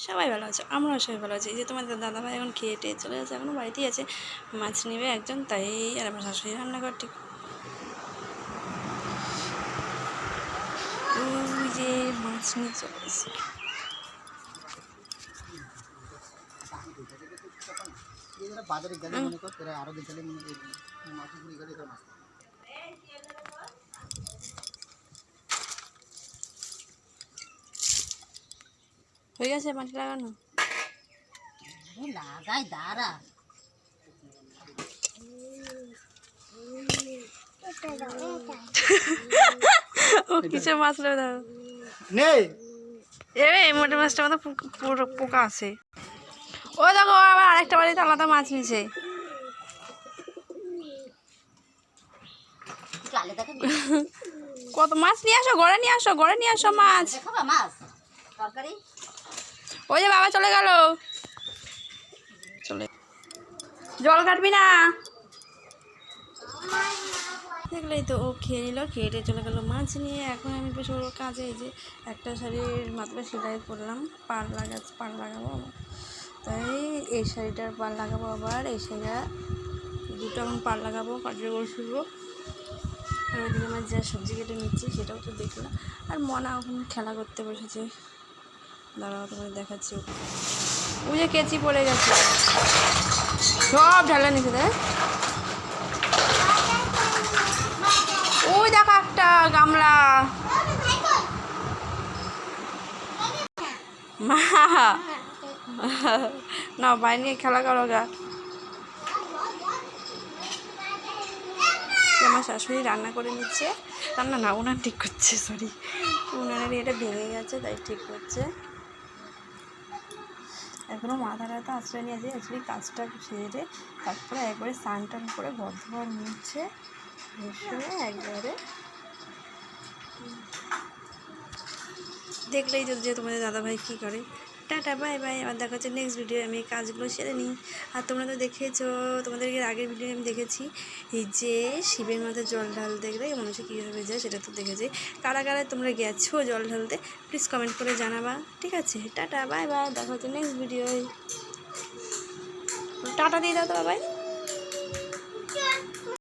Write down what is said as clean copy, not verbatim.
সবাই ভালো আছে, আমরাও সবাই ভালো আছি। এই যে তোমাদের দাদাভাই এখন খেয়ে টেয়ে চলে গেছে, এখনও বাড়িতেই আছে। মাছ নেবে একজন, তাই আর আমার শাশুড়ি রান্নাঘর ঠিক। ওই যে মাছ নিয়ে চলে গেছে। বাজারে গেলে মনে কর তোরা আরো গেলে মনে কর মাছ পুরি গেলে তোর মাছ হয়ে গেছে মাটি লাগানো। লাগাই দাঁড়া ও কিছু মাছ নেই এই মোটে মাছটার মধ্যে পোকা আছে। ও দেখো আবার আরেকটা বাড়িতে আলাদা মাছ নিছে। কত মাছ নিয়ে আসো, ঘরে নিয়ে আসো, ঘরে নিয়ে আসো মাছ। ওই যে বাবা চলে গেল, চলে জল কাটবি না দেখলেই তো। ও খেয়ে নিল, খেয়ে চলে গেলো মাছ নিয়ে। এখন আমি বসে ওর কাজে, এই যে একটা শাড়ির মাত্র সেলাই করলাম, পাড় লাগাবো। তাই এই শাড়িটার পাড় লাগাবো, আবার এই শাড়িটা দুটো এখন পাড় লাগাবো, কাজে বসবো। আর ওইদিকে আমার যা সবজি কেটে নিচ্ছি সেটাও তো দেখলাম। আর মনা ওখানে খেলা করতে বসেছে, দাঁড়াও তোমাদের দেখাচ্ছি। ওই যে কেচি পড়ে গেছে, সব ঢালা নিচে দেয়। ওই দেখো একটা গামলা, মা না বাইরে নিয়ে খেলা করো গা। আমার শাশুড়ি রান্না করে নিচ্ছে, রান্না না উনান ঠিক করছে, সরি উনানের এটা ভেঙে গেছে তাই ঠিক করছে। এখনও মাথা টাথা আশ্রয় নিয়েছে। অ্যাকচুয়ালি কাজটা সেরে তারপরে একবারে স্নান টান করে ঘর মুছে একবারে দেখলেই তো যে তোমাদের দাদাভাই কী করে। টাটা বাই বাই, আবার দেখা হচ্ছে নেক্সট ভিডিও। আমি এই কাজগুলো সেরে নিই। আর তোমরা তো দেখেছো, তোমাদেরকে আগের ভিডিও আমি দেখেছি এই যে শিবের মাথায় জল ঢালতে গেলে মানুষ কীভাবে যায় সেটা তো দেখেছি। কারা কারা তোমরা গেছো জল ঢালতে প্লিজ কমেন্ট করে জানাবা, ঠিক আছে? টাটা বাই বাই, দেখা হচ্ছে নেক্সট ভিডিও। টাটা দিয়ে দাও তো বাবাই।